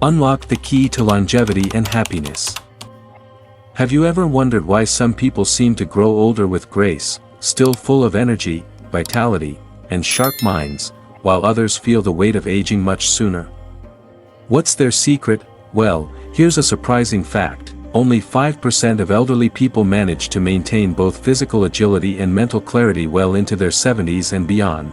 Unlock the key to longevity and happiness. Have you ever wondered why some people seem to grow older with grace, still full of energy, vitality, and sharp minds, while others feel the weight of aging much sooner? What's their secret? Well, here's a surprising fact: only 5% of elderly people manage to maintain both physical agility and mental clarity well into their 70s and beyond.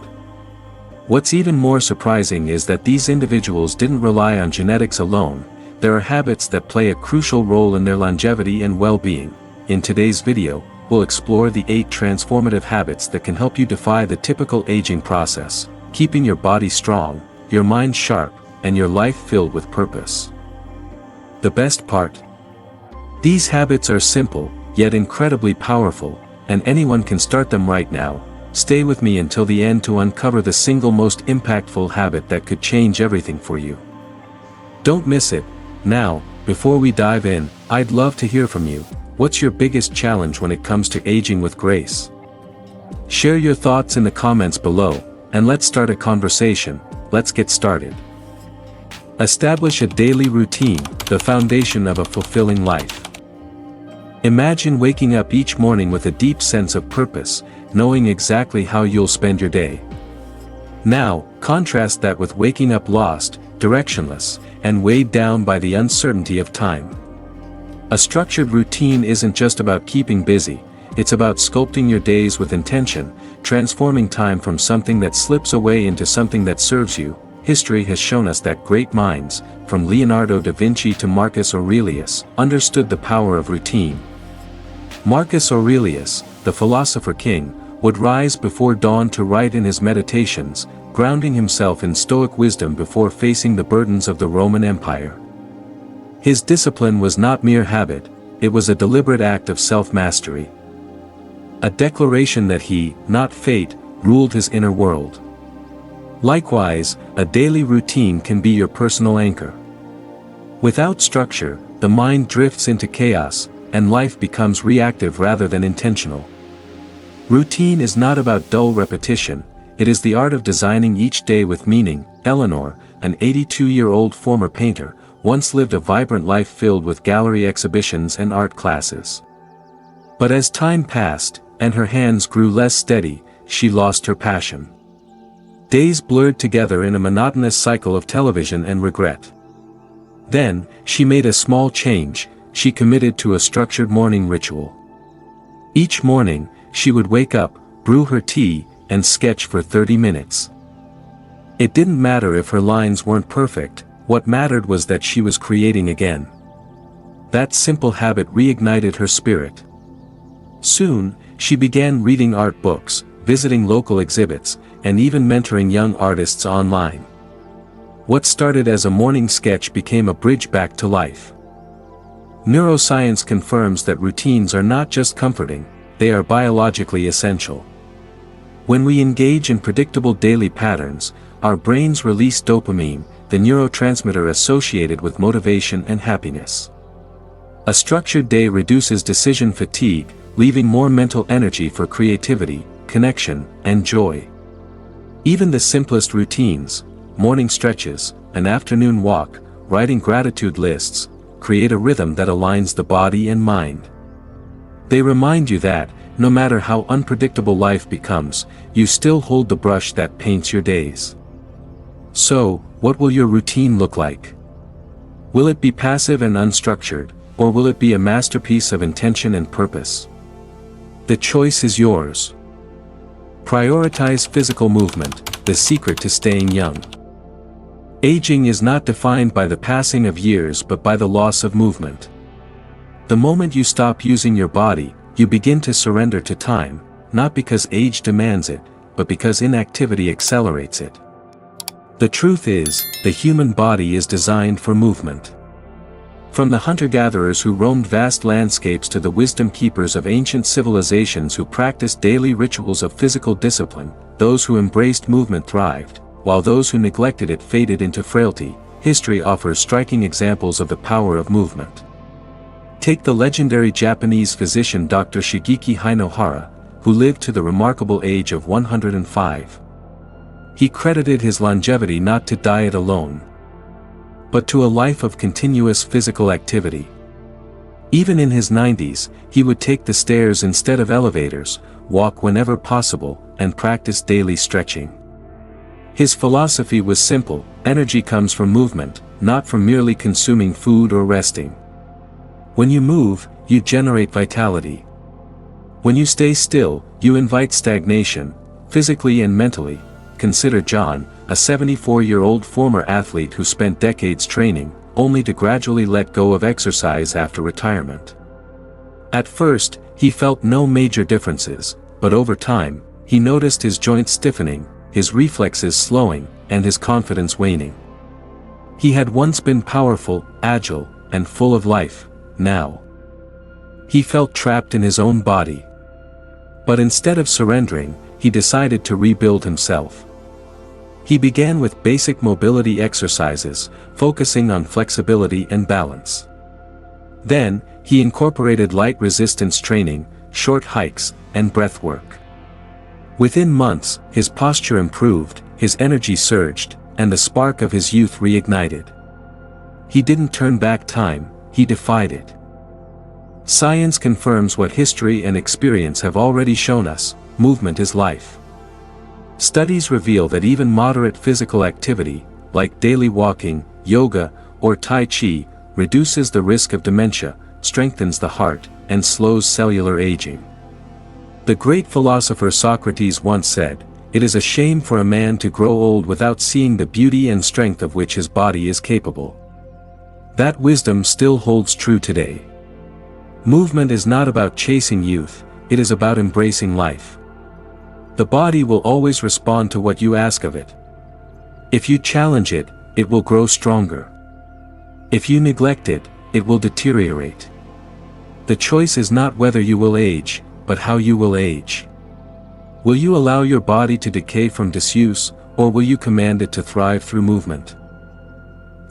What's even more surprising is that these individuals didn't rely on genetics alone. There are habits that play a crucial role in their longevity and well-being. In today's video, we'll explore the 8 transformative habits that can help you defy the typical aging process, keeping your body strong, your mind sharp, and your life filled with purpose. The best part? These habits are simple, yet incredibly powerful, and anyone can start them right now. Stay with me until the end to uncover the single most impactful habit that could change everything for you. Don't miss it. Now, before we dive in, I'd love to hear from you. What's your biggest challenge when it comes to aging with grace? Share your thoughts in the comments below, and let's start a conversation. Let's get started. Establish a daily routine, the foundation of a fulfilling life. Imagine waking up each morning with a deep sense of purpose, knowing exactly how you'll spend your day. Now, contrast that with waking up lost, directionless, and weighed down by the uncertainty of time. A structured routine isn't just about keeping busy, it's about sculpting your days with intention, transforming time from something that slips away into something that serves you. History has shown us that great minds, from Leonardo da Vinci to Marcus Aurelius, understood the power of routine. Marcus Aurelius, the philosopher king, would rise before dawn to write in his meditations, grounding himself in Stoic wisdom before facing the burdens of the Roman Empire. His discipline was not mere habit, it was a deliberate act of self-mastery. A declaration that he, not fate, ruled his inner world. Likewise, a daily routine can be your personal anchor. Without structure, the mind drifts into chaos, and life becomes reactive rather than intentional. Routine is not about dull repetition, it is the art of designing each day with meaning. Eleanor, an 82-year-old former painter, once lived a vibrant life filled with gallery exhibitions and art classes. But as time passed, and her hands grew less steady, she lost her passion. Days blurred together in a monotonous cycle of television and regret. Then, she made a small change. She committed to a structured morning ritual. Each morning, she would wake up, brew her tea, and sketch for 30 minutes. It didn't matter if her lines weren't perfect, what mattered was that she was creating again. That simple habit reignited her spirit. Soon, she began reading art books, visiting local exhibits, and even mentoring young artists online. What started as a morning sketch became a bridge back to life. Neuroscience confirms that routines are not just comforting, they are biologically essential. When we engage in predictable daily patterns, our brains release dopamine, the neurotransmitter associated with motivation and happiness. A structured day reduces decision fatigue, leaving more mental energy for creativity, connection, and joy. Even the simplest routines, morning stretches, an afternoon walk, writing gratitude lists, create a rhythm that aligns the body and mind. They remind you that, no matter how unpredictable life becomes, you still hold the brush that paints your days. So, what will your routine look like? Will it be passive and unstructured, or will it be a masterpiece of intention and purpose? The choice is yours. Prioritize physical movement, the secret to staying young. Aging is not defined by the passing of years but by the loss of movement. The moment you stop using your body, you begin to surrender to time, not because age demands it, but because inactivity accelerates it. The truth is, the human body is designed for movement. From the hunter-gatherers who roamed vast landscapes to the wisdom keepers of ancient civilizations who practiced daily rituals of physical discipline, those who embraced movement thrived, while those who neglected it faded into frailty. History offers striking examples of the power of movement. Take the legendary Japanese physician Dr. Shigeki Hinohara, who lived to the remarkable age of 105. He credited his longevity not to diet alone. but to a life of continuous physical activity. Even in his 90s, he would take the stairs instead of elevators, walk whenever possible, and practice daily stretching. His philosophy was simple: energy comes from movement, not from merely consuming food or resting. When you move, you generate vitality. When you stay still, you invite stagnation, physically and mentally. Consider John, a 74-year-old former athlete who spent decades training, only to gradually let go of exercise after retirement. At first, he felt no major differences, but over time, he noticed his joints stiffening, his reflexes slowing, and his confidence waning. He had once been powerful, agile, and full of life. Now he felt trapped in his own body. But instead of surrendering, he decided to rebuild himself. He began with basic mobility exercises, focusing on flexibility and balance. Then, he incorporated light resistance training, short hikes, and breath work. Within months, his posture improved, his energy surged, and the spark of his youth reignited. He didn't turn back time, he defied it. Science confirms what history and experience have already shown us: movement is life. Studies reveal that even moderate physical activity, like daily walking, yoga, or Tai Chi, reduces the risk of dementia, strengthens the heart, and slows cellular aging. The great philosopher Socrates once said, "It is a shame for a man to grow old without seeing the beauty and strength of which his body is capable." That wisdom still holds true today. Movement is not about chasing youth, it is about embracing life. The body will always respond to what you ask of it. If you challenge it, it will grow stronger. If you neglect it, it will deteriorate. The choice is not whether you will age, but how you will age. Will you allow your body to decay from disuse, or will you command it to thrive through movement?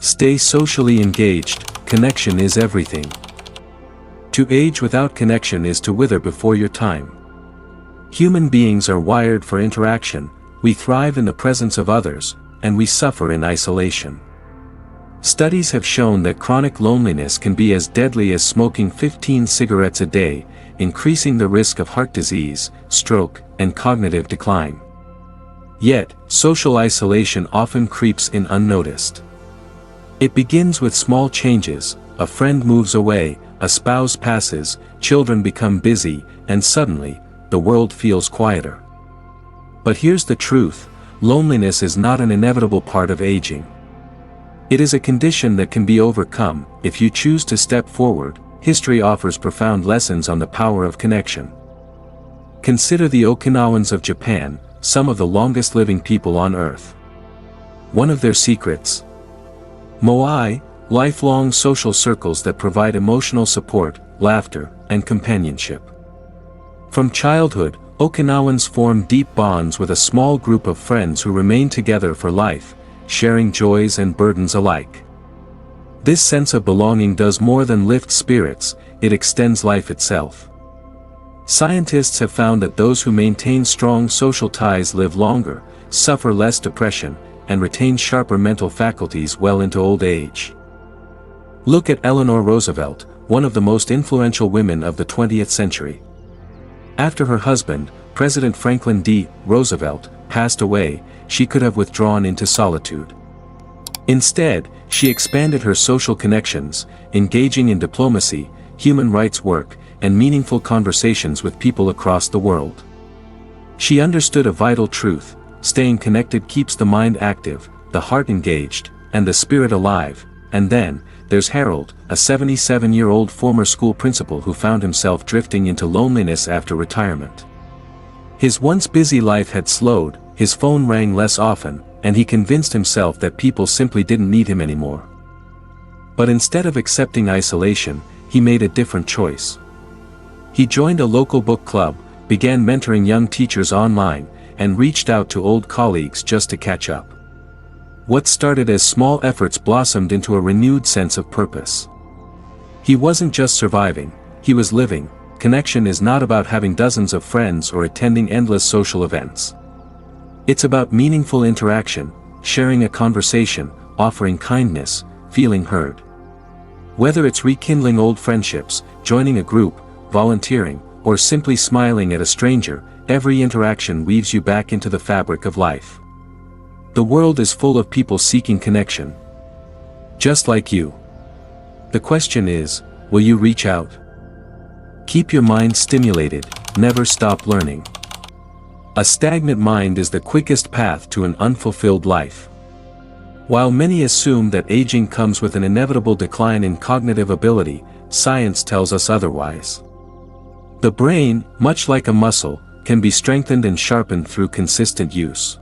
Stay socially engaged, connection is everything. To age without connection is to wither before your time. Human beings are wired for interaction, we thrive in the presence of others, and we suffer in isolation. Studies have shown that chronic loneliness can be as deadly as smoking 15 cigarettes a day, increasing the risk of heart disease, stroke, and cognitive decline. Yet, social isolation often creeps in unnoticed. It begins with small changes: a friend moves away, a spouse passes, children become busy, and suddenly, the world feels quieter. But here's the truth: loneliness is not an inevitable part of aging. It is a condition that can be overcome. If you choose to step forward, history offers profound lessons on the power of connection. Consider the Okinawans of Japan, some of the longest living people on Earth. One of their secrets: moai, lifelong social circles that provide emotional support, laughter, and companionship. From childhood, Okinawans form deep bonds with a small group of friends who remain together for life, sharing joys and burdens alike. This sense of belonging does more than lift spirits, it extends life itself. Scientists have found that those who maintain strong social ties live longer, suffer less depression, and retain sharper mental faculties well into old age. Look at Eleanor Roosevelt, one of the most influential women of the 20th century. After her husband, President Franklin D. Roosevelt, passed away, she could have withdrawn into solitude. Instead, she expanded her social connections, engaging in diplomacy, human rights work, and meaningful conversations with people across the world. She understood a vital truth: staying connected keeps the mind active, the heart engaged, and the spirit alive. And then, there's Harold, a 77-year-old former school principal who found himself drifting into loneliness after retirement. His once busy life had slowed, his phone rang less often, and he convinced himself that people simply didn't need him anymore. But instead of accepting isolation, he made a different choice. He joined a local book club, began mentoring young teachers online, and reached out to old colleagues just to catch up. What started as small efforts blossomed into a renewed sense of purpose. He wasn't just surviving, he was living. Connection is not about having dozens of friends or attending endless social events. It's about meaningful interaction, sharing a conversation, offering kindness, feeling heard. Whether it's rekindling old friendships, joining a group, volunteering, or simply smiling at a stranger, every interaction weaves you back into the fabric of life. The world is full of people seeking connection. Just like you. The question is, will you reach out? Keep your mind stimulated, never stop learning. A stagnant mind is the quickest path to an unfulfilled life. While many assume that aging comes with an inevitable decline in cognitive ability, science tells us otherwise. The brain, much like a muscle, can be strengthened and sharpened through consistent use.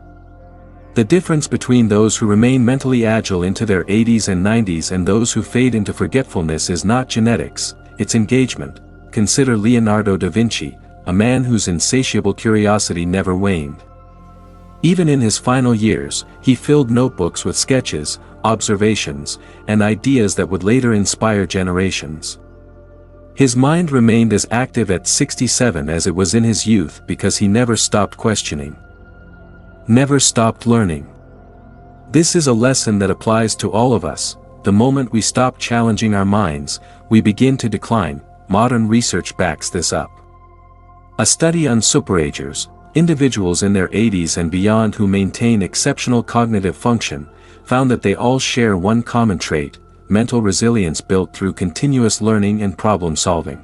The difference between those who remain mentally agile into their 80s and 90s and those who fade into forgetfulness is not genetics, it's engagement. Consider Leonardo da Vinci, a man whose insatiable curiosity never waned. Even in his final years, he filled notebooks with sketches, observations, and ideas that would later inspire generations. His mind remained as active at 67 as it was in his youth because he never stopped questioning. Never stopped learning. This is a lesson that applies to all of us. The moment we stop challenging our minds, we begin to decline. Modern research backs this up. A study on superagers, individuals in their 80s and beyond who maintain exceptional cognitive function, found that they all share one common trait: mental resilience built through continuous learning and problem solving.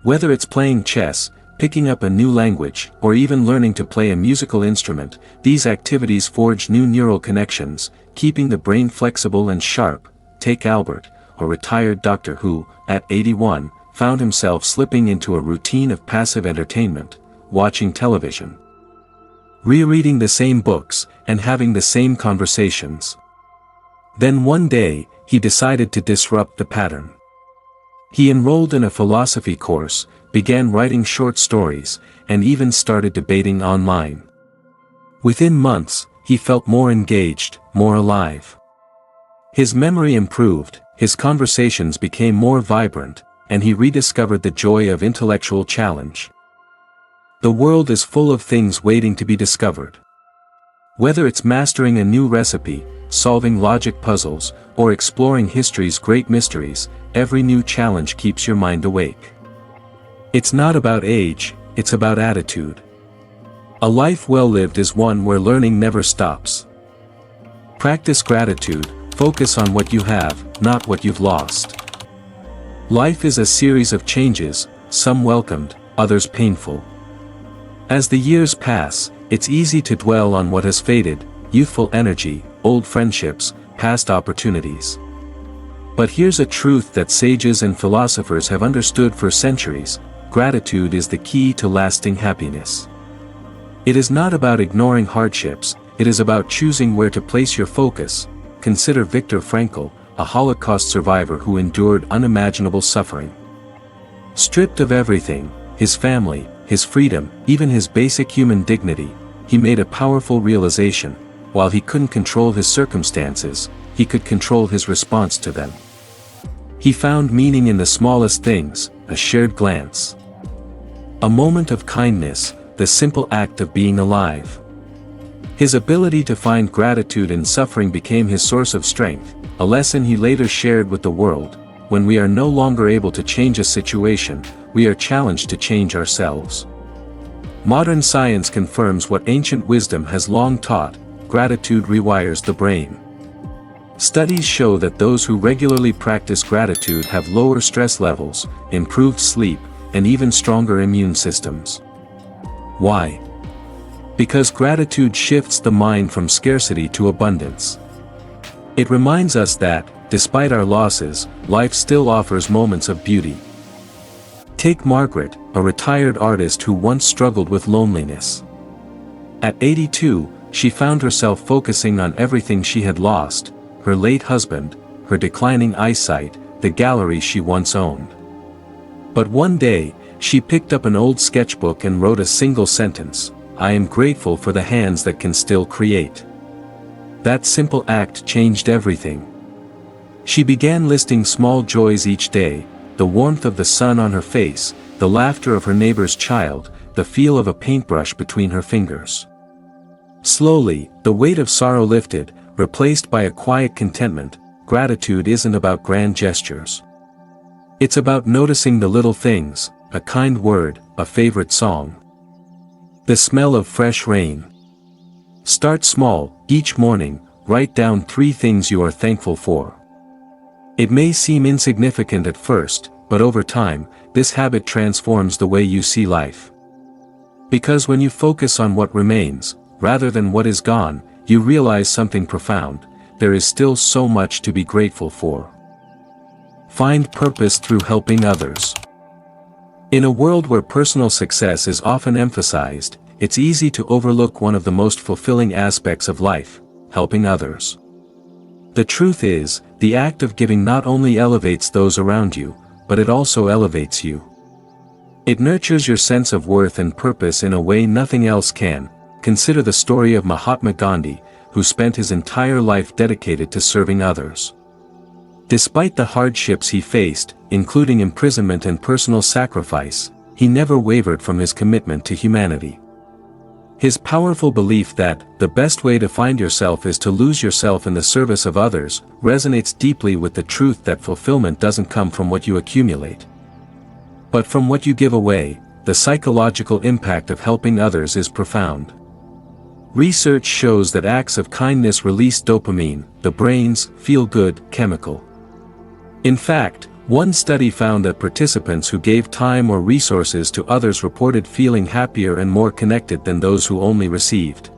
Whether it's playing chess, picking up a new language, or even learning to play a musical instrument, these activities forge new neural connections, keeping the brain flexible and sharp. Take Albert, a retired doctor who, at 81, found himself slipping into a routine of passive entertainment, watching television, rereading the same books, and having the same conversations. Then one day, he decided to disrupt the pattern. He enrolled in a philosophy course, began writing short stories, and even started debating online. Within months, he felt more engaged, more alive. His memory improved, his conversations became more vibrant, and he rediscovered the joy of intellectual challenge. The world is full of things waiting to be discovered. Whether it's mastering a new recipe, solving logic puzzles, or exploring history's great mysteries, every new challenge keeps your mind awake. It's not about age, it's about attitude. A life well lived is one where learning never stops. Practice gratitude, focus on what you have, not what you've lost. Life is a series of changes, some welcomed, others painful. As the years pass, it's easy to dwell on what has faded: youthful energy, old friendships, past opportunities. But here's a truth that sages and philosophers have understood for centuries: gratitude is the key to lasting happiness. It is not about ignoring hardships, it is about choosing where to place your focus. Consider Viktor Frankl, a Holocaust survivor who endured unimaginable suffering. Stripped of everything, his family, his freedom, even his basic human dignity, he made a powerful realization: while he couldn't control his circumstances, he could control his response to them. He found meaning in the smallest things: a shared glance, a moment of kindness, the simple act of being alive. His ability to find gratitude in suffering became his source of strength, a lesson he later shared with the world. When we are no longer able to change a situation, we are challenged to change ourselves. Modern science confirms what ancient wisdom has long taught: gratitude rewires the brain. Studies show that those who regularly practice gratitude have lower stress levels, improved sleep, and even stronger immune systems. Why? Because gratitude shifts the mind from scarcity to abundance. It reminds us that, despite our losses, life still offers moments of beauty. Take Margaret, a retired artist who once struggled with loneliness. At 82, she found herself focusing on everything she had lost: her late husband, her declining eyesight, the gallery she once owned. But one day, she picked up an old sketchbook and wrote a single sentence: "I am grateful for the hands that can still create." That simple act changed everything. She began listing small joys each day: the warmth of the sun on her face, the laughter of her neighbor's child, the feel of a paintbrush between her fingers. Slowly, the weight of sorrow lifted, replaced by a quiet contentment. gratitude isn't about grand gestures. It's about noticing the little things, a kind word, a favorite song, the smell of fresh rain. Start small. Each morning, write down 3 things you are thankful for. It may seem insignificant at first, but over time, this habit transforms the way you see life. Because when you focus on what remains, rather than what is gone, you realize something profound: there is still so much to be grateful for. Find purpose through helping others. In a world where personal success is often emphasized, it's easy to overlook one of the most fulfilling aspects of life: helping others. The truth is, the act of giving not only elevates those around you, but it also elevates you. It nurtures your sense of worth and purpose in a way nothing else can. Consider the story of Mahatma Gandhi, who spent his entire life dedicated to serving others. Despite the hardships he faced, including imprisonment and personal sacrifice, he never wavered from his commitment to humanity. His powerful belief that the best way to find yourself is to lose yourself in the service of others resonates deeply with the truth that fulfillment doesn't come from what you accumulate, but from what you give away. The psychological impact of helping others is profound. Research shows that acts of kindness release dopamine, the brain's feel-good chemical. In fact, one study found that participants who gave time or resources to others reported feeling happier and more connected than those who only received.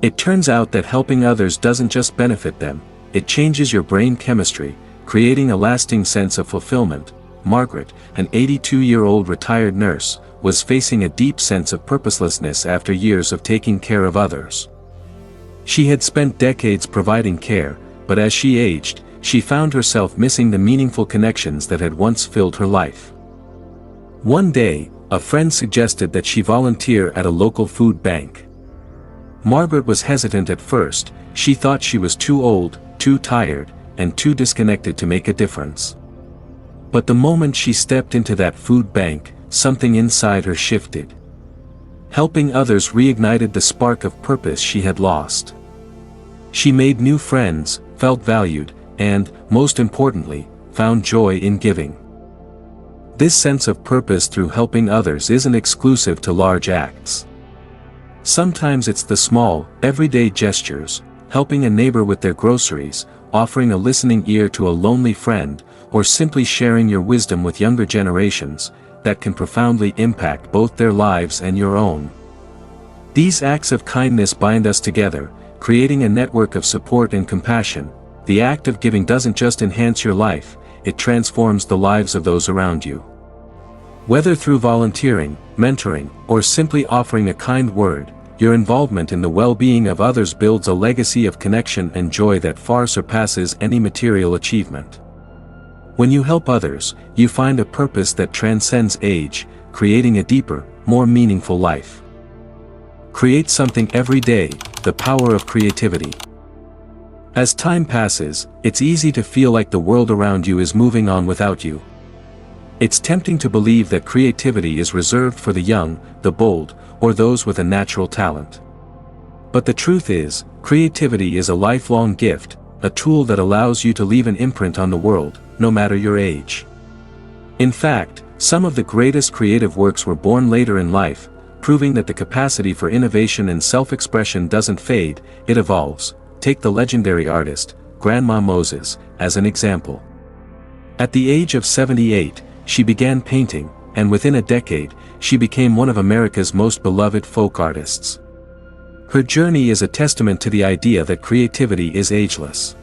It turns out that helping others doesn't just benefit them, it changes your brain chemistry, creating a lasting sense of fulfillment. Margaret, an 82-year-old retired nurse, was facing a deep sense of purposelessness after years of taking care of others. She had spent decades providing care, but as she aged, she found herself missing the meaningful connections that had once filled her life. One day, a friend suggested that she volunteer at a local food bank. Margaret was hesitant at first. She thought she was too old, too tired, and too disconnected to make a difference. But the moment she stepped into that food bank, something inside her shifted. Helping others reignited the spark of purpose she had lost. She made new friends, felt valued, and, most importantly, found joy in giving. This sense of purpose through helping others isn't exclusive to large acts. Sometimes it's the small, everyday gestures, helping a neighbor with their groceries, offering a listening ear to a lonely friend, or simply sharing your wisdom with younger generations, that can profoundly impact both their lives and your own. These acts of kindness bind us together, creating a network of support and compassion. The act of giving doesn't just enhance your life, it transforms the lives of those around you. Whether through volunteering, mentoring, or simply offering a kind word, your involvement in the well-being of others builds a legacy of connection and joy that far surpasses any material achievement. When you help others, you find a purpose that transcends age, creating a deeper, more meaningful life. Create something every day. The power of creativity. As time passes, it's easy to feel like the world around you is moving on without you. It's tempting to believe that creativity is reserved for the young, the bold, or those with a natural talent. But the truth is, creativity is a lifelong gift, a tool that allows you to leave an imprint on the world, no matter your age. In fact, some of the greatest creative works were born later in life, proving that the capacity for innovation and self-expression doesn't fade, it evolves. Take the legendary artist, Grandma Moses, as an example. At the age of 78, she began painting, and within a decade, she became one of America's most beloved folk artists. Her journey is a testament to the idea that creativity is ageless.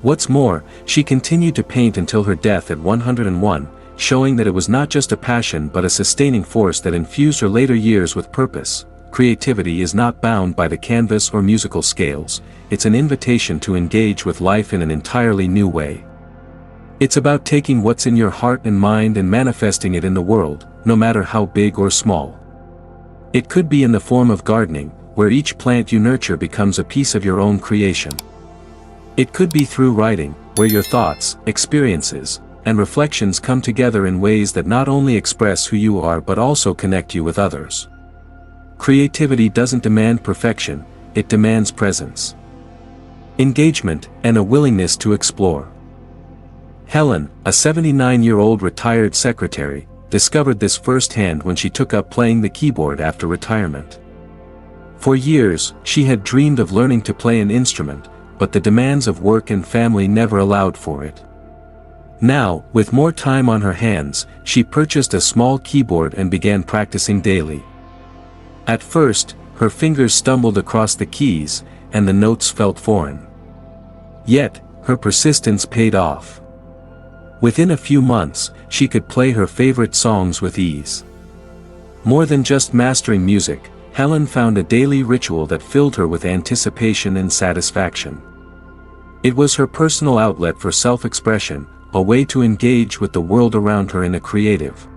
What's more, she continued to paint until her death at 101, showing that it was not just a passion but a sustaining force that infused her later years with purpose. Creativity is not bound by the canvas or musical scales, it's an invitation to engage with life in an entirely new way. It's about taking what's in your heart and mind and manifesting it in the world, no matter how big or small. It could be in the form of gardening, where each plant you nurture becomes a piece of your own creation. It could be through writing, where your thoughts, experiences, and reflections come together in ways that not only express who you are but also connect you with others. Creativity doesn't demand perfection, it demands presence. engagement, and a willingness to explore. Helen, a 79-year-old retired secretary, discovered this firsthand when she took up playing the keyboard after retirement. For years, she had dreamed of learning to play an instrument, but the demands of work and family never allowed for it. Now, with more time on her hands, she purchased a small keyboard and began practicing daily. At first, her fingers stumbled across the keys, and the notes felt foreign. Yet, her persistence paid off. Within a few months, she could play her favorite songs with ease. More than just mastering music, Helen found a daily ritual that filled her with anticipation and satisfaction. It was her personal outlet for self-expression, a way to engage with the world around her in a creative,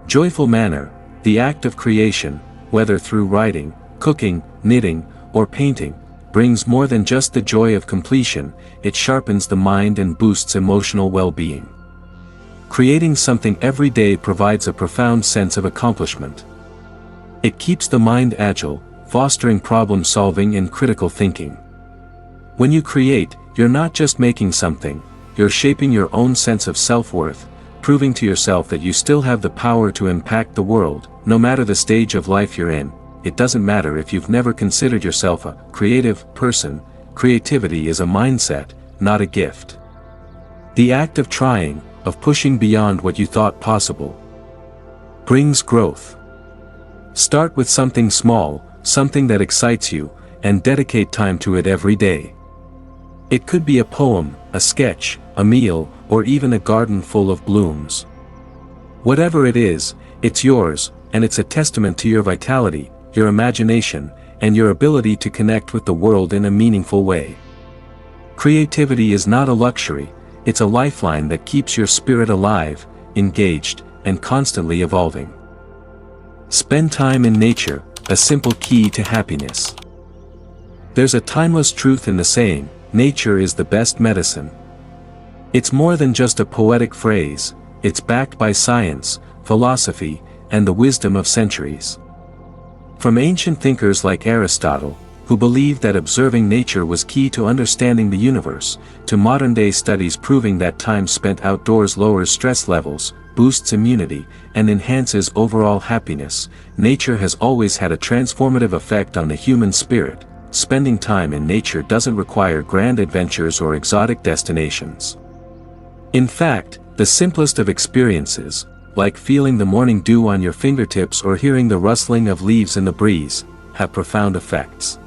joyful manner. The act of creation, whether through writing, cooking, knitting, or painting, brings more than just the joy of completion. It sharpens the mind and boosts emotional well-being. Creating something every day provides a profound sense of accomplishment. It keeps the mind agile, fostering problem-solving and critical thinking. When you create, you're not just making something, you're shaping your own sense of self-worth, proving to yourself that you still have the power to impact the world, no matter the stage of life you're in. It doesn't matter if you've never considered yourself a creative person. Creativity is a mindset, not a gift. The act of trying, of pushing beyond what you thought possible, brings growth. Start with something small, something that excites you, and dedicate time to it every day. It could be a poem, a sketch, a meal, or even a garden full of blooms. Whatever it is, it's yours, and it's a testament to your vitality, your imagination, and your ability to connect with the world in a meaningful way. Creativity is not a luxury, it's a lifeline that keeps your spirit alive, engaged, and constantly evolving. Spend time in nature, a simple key to happiness. There's a timeless truth in the saying, nature is the best medicine. It's more than just a poetic phrase, it's backed by science, philosophy, and the wisdom of centuries. From ancient thinkers like Aristotle, who believed that observing nature was key to understanding the universe, to modern-day studies proving that time spent outdoors lowers stress levels, boosts immunity, and enhances overall happiness, nature has always had a transformative effect on the human spirit. Spending time in nature doesn't require grand adventures or exotic destinations. In fact, the simplest of experiences, like feeling the morning dew on your fingertips or hearing the rustling of leaves in the breeze, have profound effects.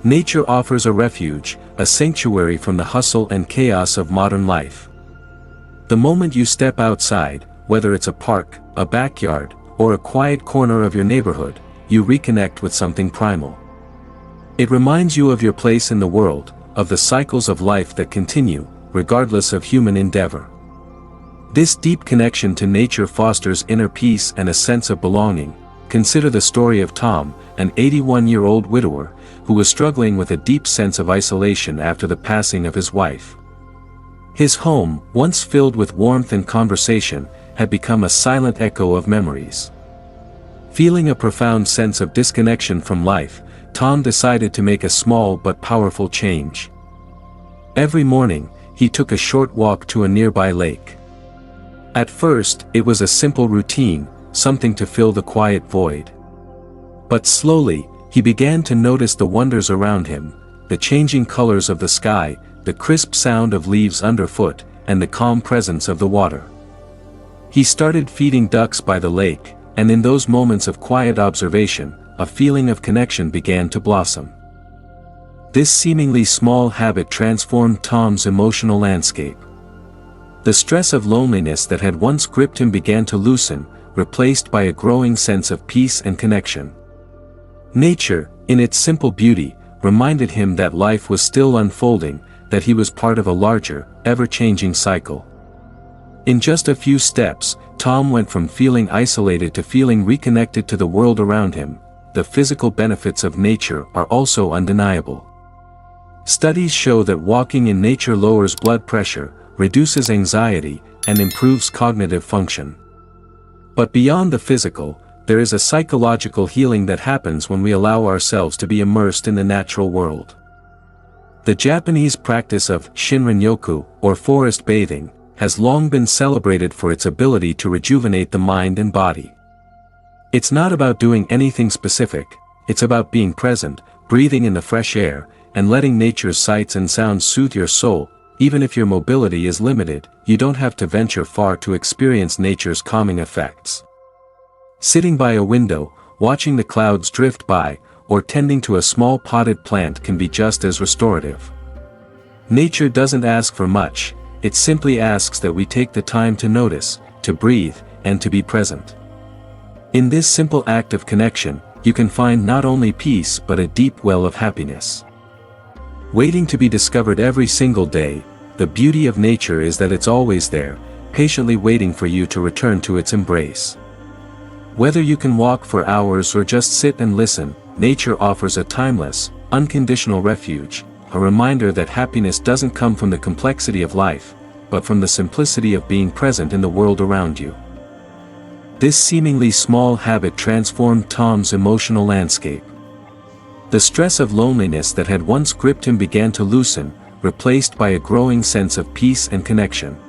Nature offers a refuge, a sanctuary from the hustle and chaos of modern life. The moment you step outside, whether it's a park, a backyard, or a quiet corner of your neighborhood, you reconnect with something primal. It reminds you of your place in the world, of the cycles of life that continue, regardless of human endeavor. This deep connection to nature fosters inner peace and a sense of belonging. Consider the story of Tom, an 81-year-old widower, who was struggling with a deep sense of isolation after the passing of his wife. His home, once filled with warmth and conversation, had become a silent echo of memories. Feeling a profound sense of disconnection from life, Tom decided to make a small but powerful change. Every morning, he took a short walk to a nearby lake. At first, it was a simple routine, something to fill the quiet void. But slowly, he began to notice the wonders around him, the changing colors of the sky, the crisp sound of leaves underfoot, and the calm presence of the water. He started feeding ducks by the lake, and in those moments of quiet observation, a feeling of connection began to blossom. This seemingly small habit transformed Tom's emotional landscape. The stress of loneliness that had once gripped him began to loosen, replaced by a growing sense of peace and connection. Nature, in its simple beauty, reminded him that life was still unfolding, that he was part of a larger, ever-changing cycle. In just a few steps, Tom went from feeling isolated to feeling reconnected to the world around him. The physical benefits of nature are also undeniable. Studies show that walking in nature lowers blood pressure, reduces anxiety, and improves cognitive function. But beyond the physical, there is a psychological healing that happens when we allow ourselves to be immersed in the natural world. The Japanese practice of Shinrin-yoku, or forest bathing, has long been celebrated for its ability to rejuvenate the mind and body. It's not about doing anything specific, it's about being present, breathing in the fresh air, and letting nature's sights and sounds soothe your soul. Even if your mobility is limited, you don't have to venture far to experience nature's calming effects. Sitting by a window, watching the clouds drift by, or tending to a small potted plant can be just as restorative. Nature doesn't ask for much, it simply asks that we take the time to notice, to breathe, and to be present. In this simple act of connection, you can find not only peace but a deep well of happiness. Waiting to be discovered every single day, the beauty of nature is that it's always there, patiently waiting for you to return to its embrace. Whether you can walk for hours or just sit and listen, nature offers a timeless, unconditional refuge, a reminder that happiness doesn't come from the complexity of life, but from the simplicity of being present in the world around you. This seemingly small habit transformed Tom's emotional landscape. The stress of loneliness that had once gripped him began to loosen, replaced by a growing sense of peace and connection.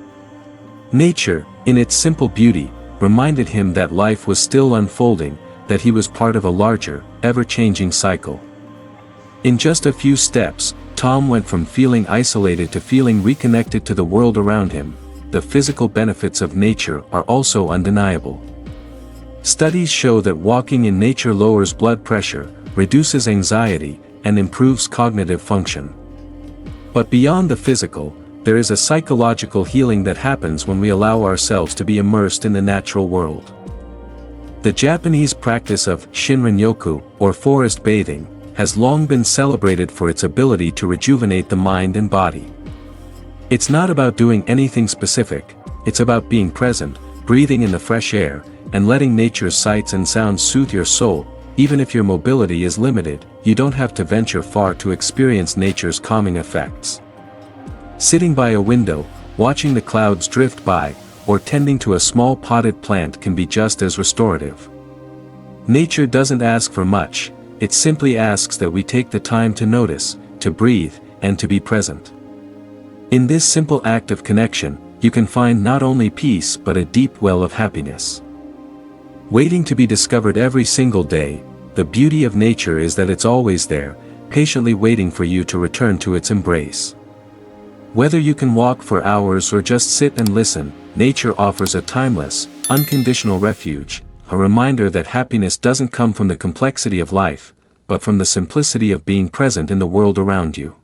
Nature, in its simple beauty, reminded him that life was still unfolding, that he was part of a larger, ever-changing cycle. In just a few steps, Tom went from feeling isolated to feeling reconnected to the world around him. The physical benefits of nature are also undeniable. Studies show that walking in nature lowers blood pressure, reduces anxiety, and improves cognitive function. But beyond the physical, there is a psychological healing that happens when we allow ourselves to be immersed in the natural world. The Japanese practice of Shinrin-yoku, or forest bathing, has long been celebrated for its ability to rejuvenate the mind and body. It's not about doing anything specific, it's about being present, breathing in the fresh air, and letting nature's sights and sounds soothe your soul. Even if your mobility is limited, you don't have to venture far to experience nature's calming effects. Sitting by a window, watching the clouds drift by, or tending to a small potted plant can be just as restorative. Nature doesn't ask for much, it simply asks that we take the time to notice, to breathe, and to be present. In this simple act of connection, you can find not only peace but a deep well of happiness. Waiting to be discovered every single day, the beauty of nature is that it's always there, patiently waiting for you to return to its embrace. Whether you can walk for hours or just sit and listen, nature offers a timeless, unconditional refuge, a reminder that happiness doesn't come from the complexity of life, but from the simplicity of being present in the world around you.